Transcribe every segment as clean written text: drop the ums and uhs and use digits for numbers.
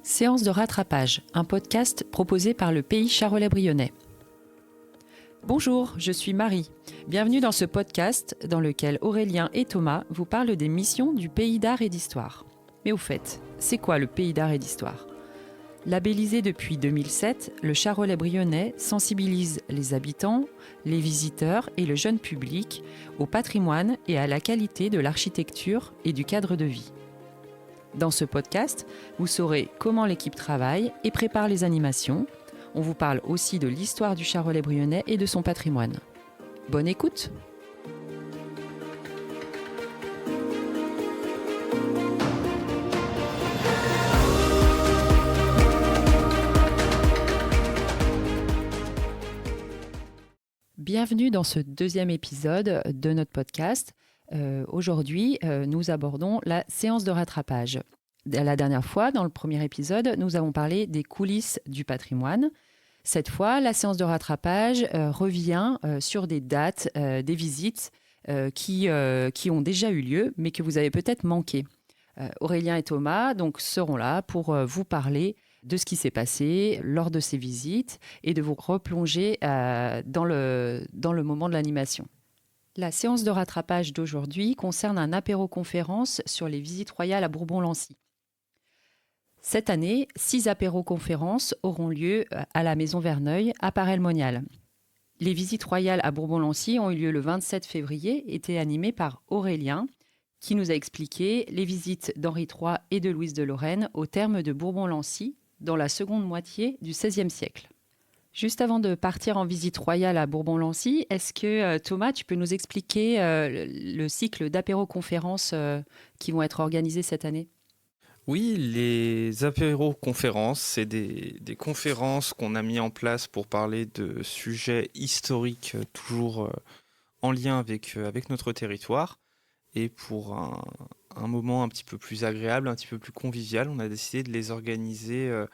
Séance de rattrapage, un podcast proposé par le Pays Charolais-Brionnais. Bonjour, je suis Marie. Bienvenue dans ce podcast dans lequel Aurélien et Thomas vous parlent des missions du Pays d'art et d'histoire. Mais au fait, c'est quoi le Pays d'art et d'histoire ? Labellisé depuis 2007, le Charolais-Brionnais sensibilise les habitants, les visiteurs et le jeune public au patrimoine et à la qualité de l'architecture et du cadre de vie. Dans ce podcast, vous saurez comment l'équipe travaille et prépare les animations. On vous parle aussi de l'histoire du Charolais-Brionnais et de son patrimoine. Bonne écoute! Bienvenue dans ce deuxième épisode de notre podcast. Aujourd'hui, nous abordons la séance de rattrapage. La dernière fois, dans le premier épisode, nous avons parlé des coulisses du patrimoine. Cette fois, la séance de rattrapage revient sur des dates, des visites qui ont déjà eu lieu, mais que vous avez peut-être manqué. Aurélien et Thomas donc, seront là pour vous parler de ce qui s'est passé lors de ces visites et de vous replonger dans le moment de l'animation. La séance de rattrapage d'aujourd'hui concerne un apéro-conférence sur les visites royales à Bourbon-Lancy. Cette année, 6 apéro-conférences auront lieu à la Maison Verneuil à Paray-le-Monial. Les visites royales à Bourbon-Lancy ont eu lieu le 27 février et étaient animées par Aurélien, qui nous a expliqué les visites d'Henri III et de Louise de Lorraine au terme de Bourbon-Lancy dans la seconde moitié du XVIe siècle. Juste avant de partir en visite royale à Bourbon-Lancy, est-ce que Thomas, tu peux nous expliquer le cycle d'apéro-conférences qui vont être organisées cette année ? Oui, les apéro-conférences, c'est des conférences qu'on a mis en place pour parler de sujets historiques toujours en lien avec notre territoire. Et pour un moment un petit peu plus agréable, un petit peu plus convivial, on a décidé de les organiser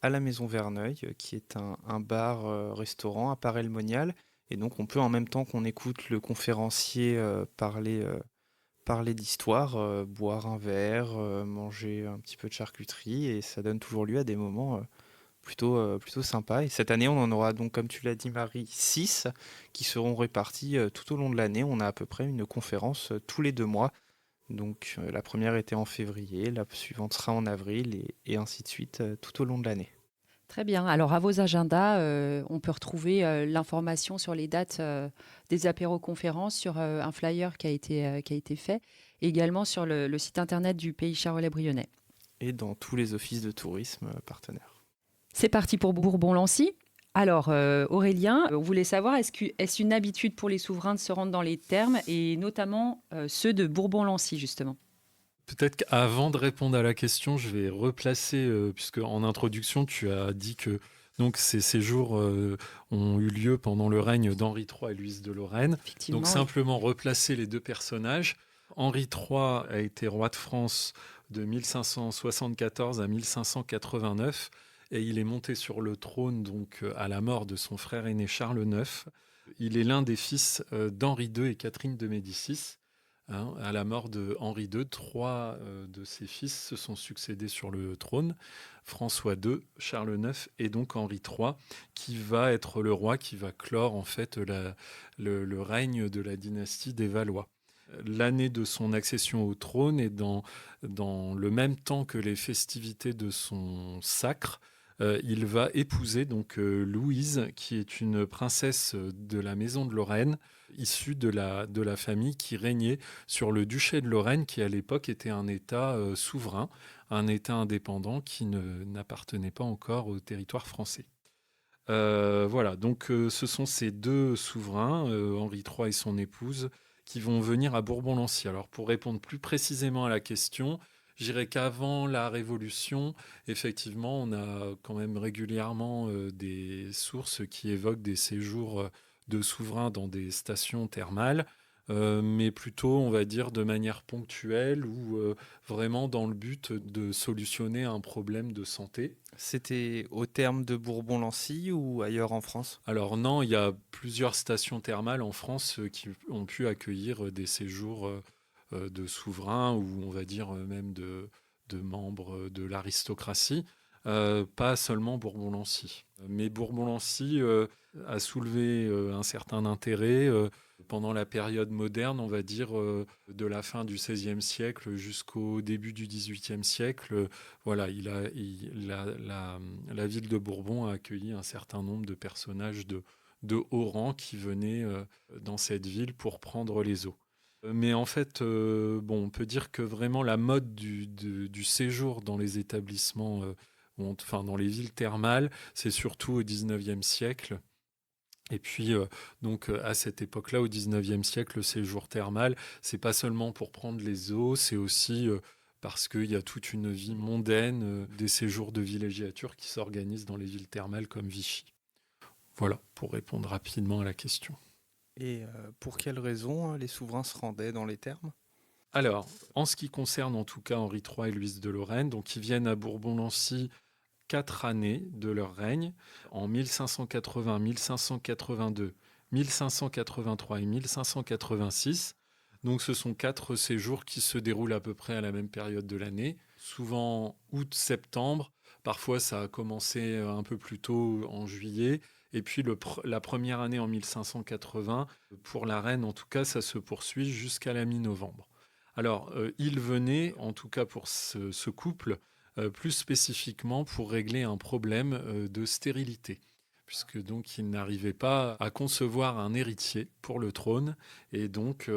à la Maison Verneuil, qui est un bar-restaurant à Paray-le-Monial. Et donc on peut, en même temps qu'on écoute le conférencier parler d'histoire, boire un verre, manger un petit peu de charcuterie, et ça donne toujours lieu à des moments plutôt sympas. Et cette année, on en aura donc, comme tu l'as dit Marie, 6 qui seront répartis tout au long de l'année. On a à peu près une conférence tous les 2 mois. Donc la première était en février, la suivante sera en avril, et ainsi de suite tout au long de l'année. Très bien. Alors, à vos agendas, on peut retrouver l'information sur les dates des apéro-conférences sur un flyer qui a été fait, et également sur le site internet du Pays Charolais-Brionnais. Et dans tous les offices de tourisme partenaires. C'est parti pour Bourbon-Lancy. Alors, Aurélien, on voulait savoir, est-ce une habitude pour les souverains de se rendre dans les thermes, et notamment ceux de Bourbon-Lancy, justement ? Peut-être qu'avant de répondre à la question, je vais replacer, puisque en introduction, tu as dit que donc, ces séjours ont eu lieu pendant le règne d'Henri III et Louise de Lorraine. Donc, simplement replacer les deux personnages. Henri III a été roi de France de 1574 à 1589 et il est monté sur le trône donc, à la mort de son frère aîné Charles IX. Il est l'un des fils d'Henri II et Catherine de Médicis. À la mort de Henri II, 3 de ses fils se sont succédés sur le trône, François II, Charles IX et donc Henri III, qui va être le roi qui va clore en fait le règne de la dynastie des Valois. L'année de son accession au trône est dans le même temps que les festivités de son sacre. Il va épouser donc Louise, qui est une princesse de la maison de Lorraine, issue de la famille qui régnait sur le duché de Lorraine, qui à l'époque était un État souverain, un État indépendant qui n'appartenait pas encore au territoire français. Voilà, donc ce sont ces deux souverains, Henri III et son épouse, qui vont venir à Bourbon-Lancy. Alors pour répondre plus précisément à la question, je dirais qu'avant la Révolution, effectivement, on a quand même régulièrement des sources qui évoquent des séjours de souverains dans des stations thermales, mais plutôt, on va dire, de manière ponctuelle ou vraiment dans le but de solutionner un problème de santé. C'était au terme de Bourbon-Lancy ou ailleurs en France ? Alors non, il y a plusieurs stations thermales en France qui ont pu accueillir des séjours de souverains ou on va dire même de membres de l'aristocratie. pas seulement Bourbon-Lancy. Mais Bourbon-Lancy a soulevé un certain intérêt pendant la période moderne, on va dire, de la fin du XVIe siècle jusqu'au début du XVIIIe siècle. Voilà, la ville de Bourbon a accueilli un certain nombre de personnages de haut rang qui venaient dans cette ville pour prendre les eaux. Mais en fait, on peut dire que vraiment la mode du séjour dans les établissements, dans les villes thermales, c'est surtout au XIXe siècle. Et puis, à cette époque-là, au XIXe siècle, le séjour thermal, c'est pas seulement pour prendre les eaux, c'est aussi parce qu'il y a toute une vie mondaine, des séjours de villégiature qui s'organisent dans les villes thermales comme Vichy. Voilà, pour répondre rapidement à la question. Et pour quelles raisons les souverains se rendaient dans les thermes ? Alors, en ce qui concerne en tout cas Henri III et Louise de Lorraine, donc ils viennent à Bourbon-Lancy 4 années de leur règne, en 1580, 1582, 1583 et 1586. Donc ce sont 4 séjours qui se déroulent à peu près à la même période de l'année, souvent août-septembre. Parfois ça a commencé un peu plus tôt en juillet. Et puis la première année en 1580, pour la reine en tout cas, ça se poursuit jusqu'à la mi-novembre. Alors, il venait, en tout cas pour ce couple, plus spécifiquement pour régler un problème de stérilité, puisque donc il n'arrivait pas à concevoir un héritier pour le trône, et donc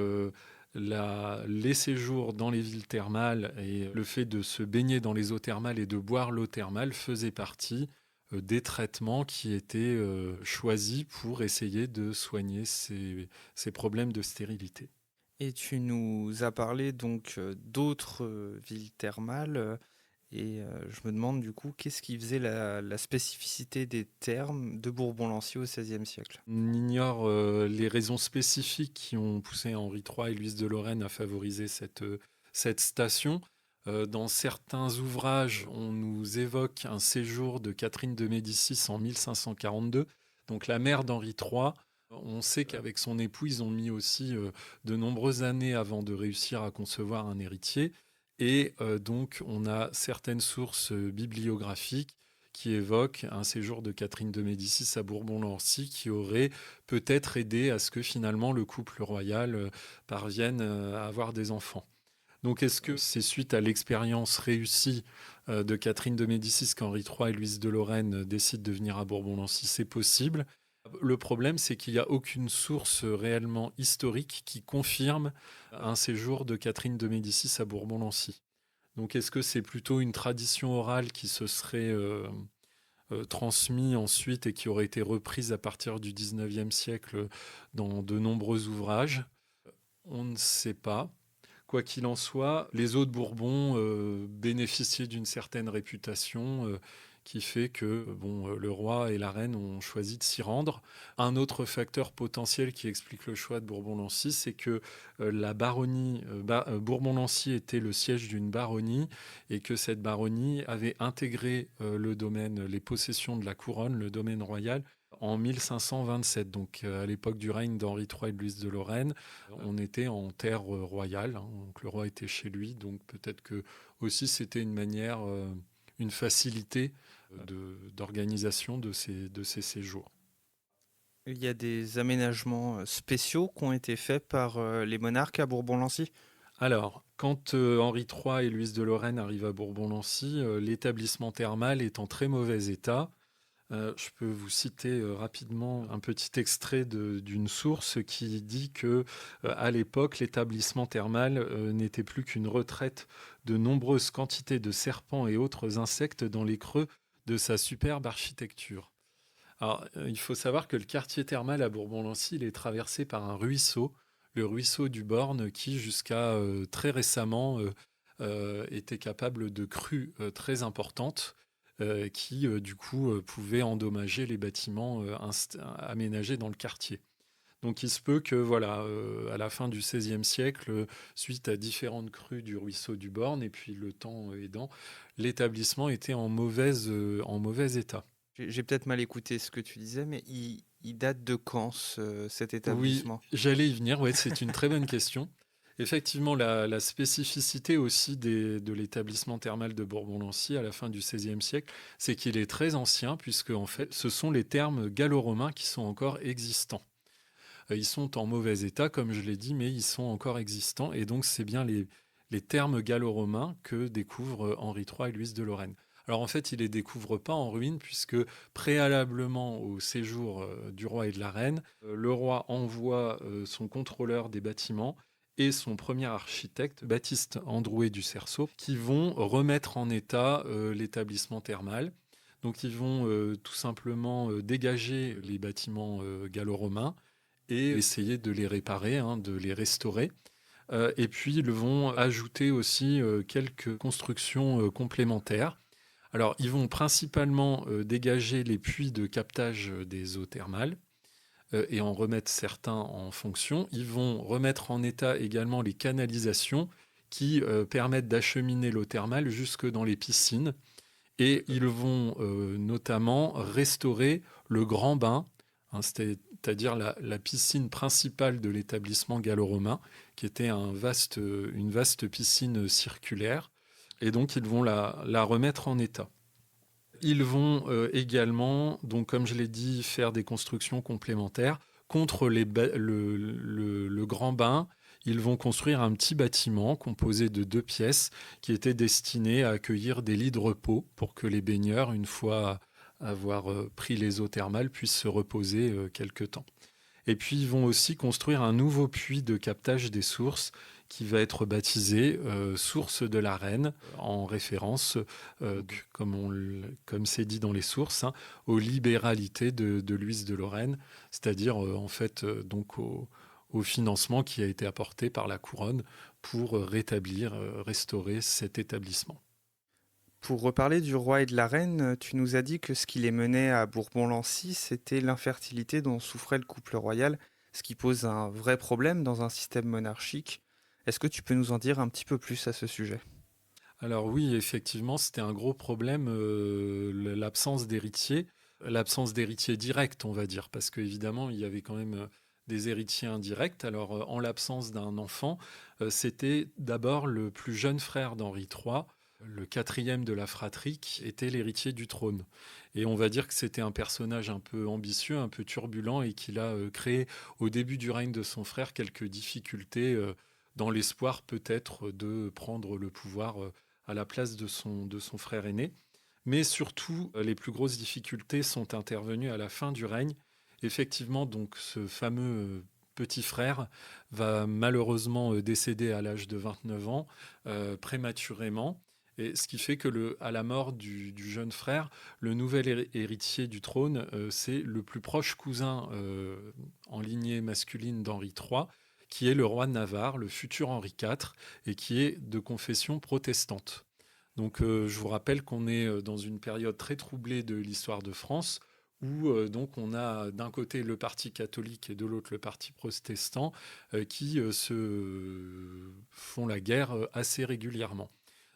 les séjours dans les villes thermales et le fait de se baigner dans les eaux thermales et de boire l'eau thermale faisait partie des traitements qui étaient choisis pour essayer de soigner ces problèmes de stérilité. Et tu nous as parlé donc d'autres villes thermales et je me demande du coup qu'est-ce qui faisait la spécificité des thermes de Bourbon-Lancy au XVIe siècle. On ignore les raisons spécifiques qui ont poussé Henri III et Louise de Lorraine à favoriser cette station. Dans certains ouvrages, on nous évoque un séjour de Catherine de Médicis en 1542, donc la mère d'Henri III. On sait qu'avec son époux, ils ont mis aussi de nombreuses années avant de réussir à concevoir un héritier. Et donc, on a certaines sources bibliographiques qui évoquent un séjour de Catherine de Médicis à Bourbon-Lancy qui aurait peut-être aidé à ce que finalement le couple royal parvienne à avoir des enfants. Donc, est-ce que c'est suite à l'expérience réussie de Catherine de Médicis qu'Henri III et Louise de Lorraine décident de venir à Bourbon-Lancy ? C'est possible. Le problème, c'est qu'il n'y a aucune source réellement historique qui confirme un séjour de Catherine de Médicis à Bourbon-Lancy. Donc, est-ce que c'est plutôt une tradition orale qui se serait transmise ensuite et qui aurait été reprise à partir du XIXe siècle dans de nombreux ouvrages ? On ne sait pas. Quoi qu'il en soit, les eaux de Bourbon bénéficiaient d'une certaine réputation qui fait que le roi et la reine ont choisi de s'y rendre. Un autre facteur potentiel qui explique le choix de Bourbon-Lancy, c'est que la baronnie, Bourbon-Lancy était le siège d'une baronnie et que cette baronnie avait intégré le domaine, les possessions de la couronne, le domaine royal, en 1527, donc à l'époque du règne d'Henri III et de Louise de Lorraine, on était en terre royale, donc le roi était chez lui, donc peut-être que aussi c'était une manière, une facilité d'organisation de ces séjours. Il y a des aménagements spéciaux qui ont été faits par les monarques à Bourbon-Lancy ? Alors, quand Henri III et Louise de Lorraine arrivent à Bourbon-Lancy, l'établissement thermal est en très mauvais état. Je peux vous citer rapidement un petit extrait d'une source qui dit que à l'époque, l'établissement thermal n'était plus qu'une retraite de nombreuses quantités de serpents et autres insectes dans les creux de sa superbe architecture. Alors, il faut savoir que le quartier thermal à Bourbon-Lancy, il est traversé par un ruisseau, le ruisseau du Borne, qui jusqu'à très récemment était capable de crues très importantes. Qui, du coup, pouvaient endommager les bâtiments aménagés dans le quartier. Donc, il se peut que, à la fin du XVIe siècle, suite à différentes crues du ruisseau du Borne, et puis le temps aidant, l'établissement était en mauvais état. J'ai peut-être mal écouté ce que tu disais, mais il date de quand cet établissement ? Oui, j'allais y venir, ouais, c'est une très bonne question. Effectivement, la spécificité aussi de l'établissement thermal de Bourbon-Lancy à la fin du XVIe siècle, c'est qu'il est très ancien, puisque en fait, ce sont les thermes gallo-romains qui sont encore existants. Ils sont en mauvais état, comme je l'ai dit, mais ils sont encore existants. Et donc, c'est bien les thermes gallo-romains que découvrent Henri III et Louise de Lorraine. Alors, en fait, il ne les découvre pas en ruine, puisque préalablement au séjour du roi et de la reine, le roi envoie son contrôleur des bâtiments et son premier architecte, Baptiste Androuet du Cerceau, qui vont remettre en état l'établissement thermal. Donc, ils vont tout simplement dégager les bâtiments gallo-romains et essayer de les réparer, de les restaurer. Et puis, ils vont ajouter aussi quelques constructions complémentaires. Alors, ils vont principalement dégager les puits de captage des eaux thermales et en remettre certains en fonction. Ils vont remettre en état également les canalisations qui permettent d'acheminer l'eau thermale jusque dans les piscines. Et ils vont notamment restaurer le grand bain, c'est-à-dire la piscine principale de l'établissement gallo-romain, qui était une vaste piscine circulaire. Et donc, ils vont la remettre en état. Ils vont également, donc, comme je l'ai dit, faire des constructions complémentaires. Contre le grand bain, ils vont construire un petit bâtiment composé de 2 pièces qui était destiné à accueillir des lits de repos pour que les baigneurs, une fois avoir pris les eaux thermales, puissent se reposer quelque temps. Et puis, ils vont aussi construire un nouveau puits de captage des sources qui va être baptisé Source de la Reine, en référence, comme c'est dit dans les sources, aux libéralités de Louise de Lorraine, c'est-à-dire en fait donc au financement qui a été apporté par la couronne pour restaurer cet établissement. Pour reparler du roi et de la reine, tu nous as dit que ce qui les menait à Bourbon-Lancy, c'était l'infertilité dont souffrait le couple royal, ce qui pose un vrai problème dans un système monarchique. Est-ce que tu peux nous en dire un petit peu plus à ce sujet? Alors oui, effectivement, c'était un gros problème, l'absence d'héritiers directs, on va dire, parce qu'évidemment, il y avait quand même des héritiers indirects. Alors, en l'absence d'un enfant, c'était d'abord le plus jeune frère d'Henri III, le quatrième de la fratrie, qui était l'héritier du trône. Et on va dire que c'était un personnage un peu ambitieux, un peu turbulent, et qu'il a créé au début du règne de son frère quelques difficultés dans l'espoir peut-être de prendre le pouvoir à la place de son frère aîné. Mais surtout, les plus grosses difficultés sont intervenues à la fin du règne. Effectivement, donc ce fameux petit frère va malheureusement décéder à l'âge de 29 ans, prématurément. Et ce qui fait que à la mort du jeune frère, le nouvel héritier du trône, c'est le plus proche cousin en lignée masculine d'Henri III, qui est le roi de Navarre, le futur Henri IV, et qui est de confession protestante. Donc je vous rappelle qu'on est dans une période très troublée de l'histoire de France, où donc on a d'un côté le parti catholique et de l'autre le parti protestant qui se font la guerre assez régulièrement.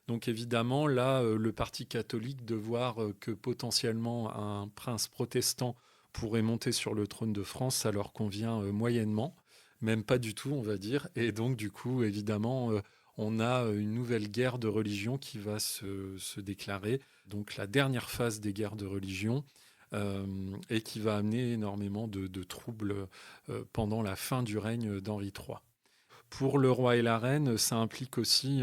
Donc évidemment, là, le parti catholique, de voir que potentiellement un prince protestant pourrait monter sur le trône de France, ça leur convient moyennement, même pas du tout, on va dire. Et donc, du coup, évidemment, on a une nouvelle guerre de religion qui va se déclarer, donc la dernière phase des guerres de religion, et qui va amener énormément de troubles pendant la fin du règne d'Henri III. Pour le roi et la reine, ça implique aussi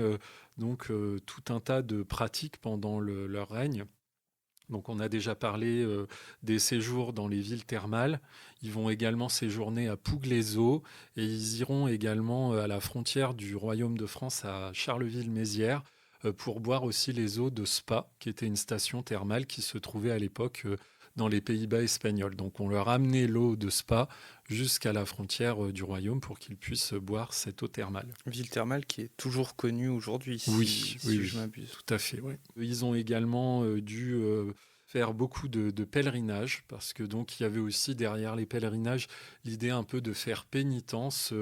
tout un tas de pratiques pendant leur règne. Donc on a déjà parlé des séjours dans les villes thermales. Ils vont également séjourner à Pougue-les-Eaux et ils iront également à la frontière du royaume de France à Charleville-Mézières pour boire aussi les eaux de Spa, qui était une station thermale qui se trouvait à l'époque dans les Pays-Bas espagnols. Donc on leur amenait l'eau de Spa jusqu'à la frontière du royaume pour qu'ils puissent boire cette eau thermale. Ville thermale qui est toujours connue aujourd'hui, si je m'abuse. Tout à fait, oui. Ils ont également dû faire beaucoup de pèlerinages, parce que donc il y avait aussi derrière les pèlerinages l'idée un peu de faire pénitence,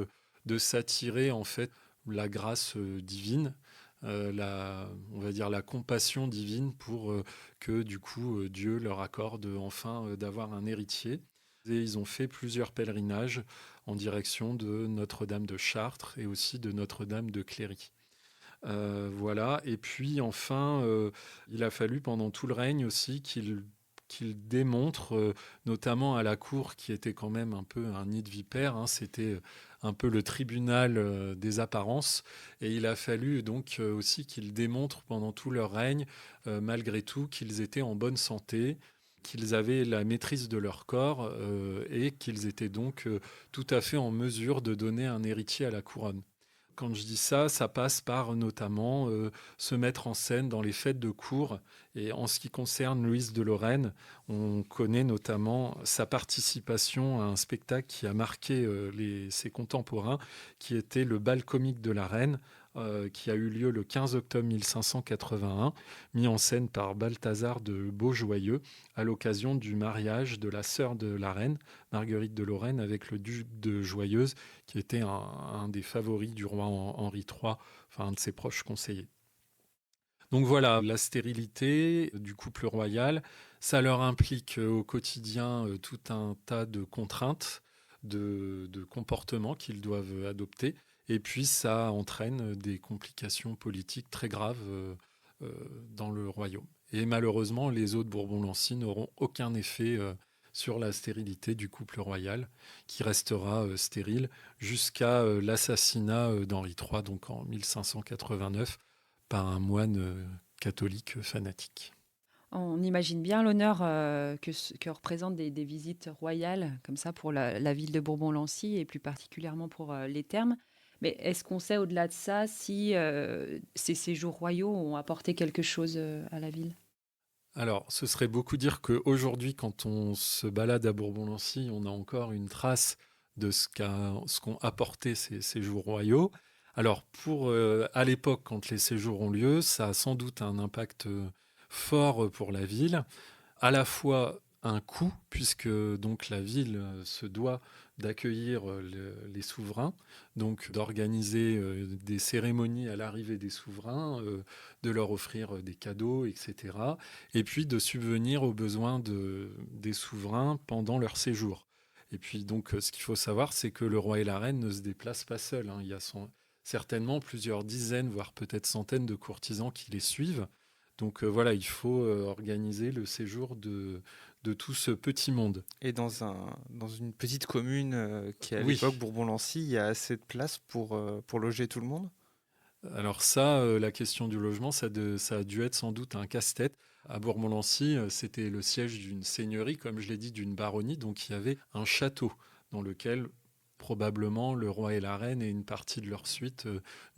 de s'attirer en fait la grâce divine, on va dire la compassion divine pour que du coup Dieu leur accorde enfin d'avoir un héritier. Et ils ont fait plusieurs pèlerinages en direction de Notre-Dame de Chartres et aussi de Notre-Dame de Cléry. Voilà. Et puis enfin, il a fallu pendant tout le règne aussi qu'il démontre, notamment à la cour, qui était quand même un peu un nid de vipères, hein, c'était un peu le tribunal des apparences, et il a fallu donc aussi qu'ils démontrent pendant tout leur règne, malgré tout, qu'ils étaient en bonne santé, qu'ils avaient la maîtrise de leur corps et qu'ils étaient donc tout à fait en mesure de donner un héritier à la couronne. Quand je dis ça, ça passe par notamment se mettre en scène dans les fêtes de cour. Et en ce qui concerne Louise de Lorraine, on connaît notamment sa participation à un spectacle qui a marqué ses contemporains, qui était le bal comique de la reine, qui a eu lieu le 15 octobre 1581, mis en scène par Balthazar de Beaujoyeux, à l'occasion du mariage de la sœur de la reine, Marguerite de Lorraine, avec le duc de Joyeuse, qui était un des favoris du roi Henri III, enfin un de ses proches conseillers. Donc voilà, la stérilité du couple royal, ça leur implique au quotidien tout un tas de contraintes, de comportements qu'ils doivent adopter, et puis ça entraîne des complications politiques très graves dans le royaume. Et malheureusement, les autres Bourbon-Lancy n'auront aucun effet sur la stérilité du couple royal, qui restera stérile jusqu'à l'assassinat d'Henri III, donc en 1589, par un moine catholique fanatique. On imagine bien l'honneur que représentent des visites royales comme ça pour la ville de Bourbon-Lancy et plus particulièrement pour les thermes. Mais est-ce qu'on sait au-delà de ça si ces séjours royaux ont apporté quelque chose à la ville? Alors, ce serait beaucoup dire qu'aujourd'hui, quand on se balade à Bourbon-Lancy, on a encore une trace de ce qu'ont apporté ces séjours royaux. Alors, à l'époque, quand les séjours ont lieu, ça a sans doute un impact fort pour la ville, à la fois un coût, puisque donc la ville se doit d'accueillir les souverains, donc d'organiser des cérémonies à l'arrivée des souverains, de leur offrir des cadeaux, etc. Et puis de subvenir aux besoins des souverains pendant leur séjour. Et puis donc ce qu'il faut savoir, c'est que le roi et la reine ne se déplacent pas seuls, hein. Il y a certainement plusieurs dizaines, voire peut-être centaines de courtisans qui les suivent. Donc voilà, il faut organiser le séjour de tout ce petit monde. Et dans une petite commune qui est à Oui, l'époque Bourbon-Lancy, il y a assez de place pour loger tout le monde? alors ça, la question du logement, ça a dû être sans doute un casse-tête. À Bourg-Montlancy, c'était le siège d'une seigneurie, comme je l'ai dit, d'une baronnie, donc il y avait un château dans lequel probablement le roi et la reine et une partie de leur suite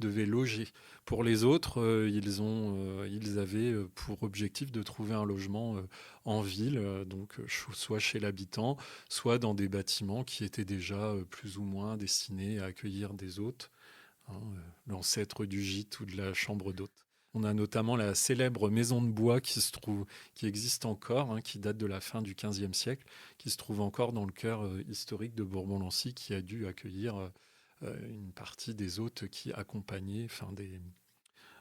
devaient loger. Pour les autres, ils avaient pour objectif de trouver un logement en ville, donc soit chez l'habitant, soit dans des bâtiments qui étaient déjà plus ou moins destinés à accueillir des hôtes, hein, l'ancêtre du gîte ou de la chambre d'hôte. On a notamment la célèbre maison de bois qui existe encore, hein, qui date de la fin du XVe siècle, qui se trouve encore dans le cœur historique de Bourbon-Lancy, qui a dû accueillir une partie des hôtes qui accompagnaient,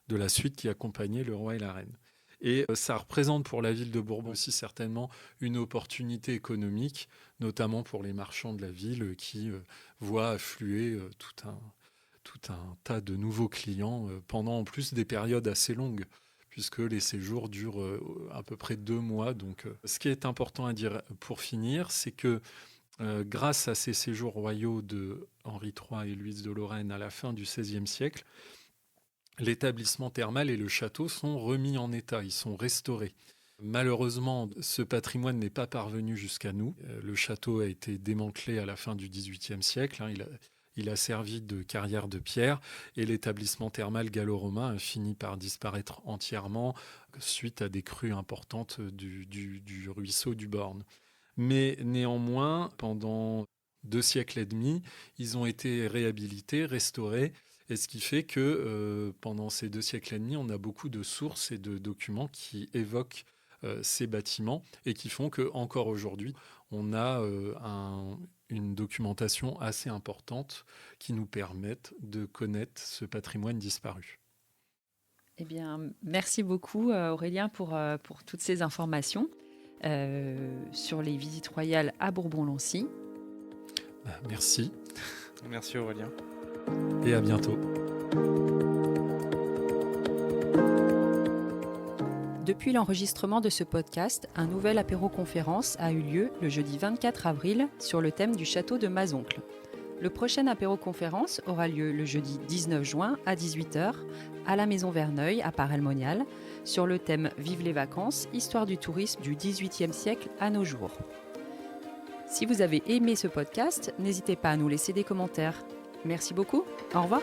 de la suite qui accompagnait le roi et la reine. Et ça représente pour la ville de Bourbon aussi certainement une opportunité économique, notamment pour les marchands de la ville qui voient affluer tout un tas de nouveaux clients pendant en plus des périodes assez longues, puisque les séjours durent à peu près 2 mois. Donc, ce qui est important à dire pour finir, c'est que grâce à ces séjours royaux de Henri III et Louise de Lorraine à la fin du XVIe siècle, l'établissement thermal et le château sont remis en état, ils sont restaurés. Malheureusement, ce patrimoine n'est pas parvenu jusqu'à nous. Le château a été démantelé à la fin du XVIIIe siècle, hein. Il a servi de carrière de pierre et l'établissement thermal gallo-romain a fini par disparaître entièrement suite à des crues importantes du ruisseau du Borne. Mais néanmoins, pendant 2 siècles et demi, ils ont été réhabilités, restaurés, et ce qui fait que pendant ces 2 siècles et demi, on a beaucoup de sources et de documents qui évoquent ces bâtiments et qui font qu'encore aujourd'hui, on a une documentation assez importante qui nous permette de connaître ce patrimoine disparu. Eh bien, merci beaucoup Aurélien pour toutes ces informations. sur les visites royales à Bourbon-Lancy. Merci Merci Aurélien. et à bientôt. Depuis l'enregistrement de ce podcast, un nouvel apéro-conférence a eu lieu le jeudi 24 avril sur le thème du château de Mazoncle. Le prochain apéro-conférence aura lieu le jeudi 19 juin à 18h à la Maison Verneuil à Paray-le-Monial sur le thème « Vive les vacances, histoire du tourisme du XVIIIe siècle à nos jours ». Si vous avez aimé ce podcast, n'hésitez pas à nous laisser des commentaires. Merci beaucoup, au revoir.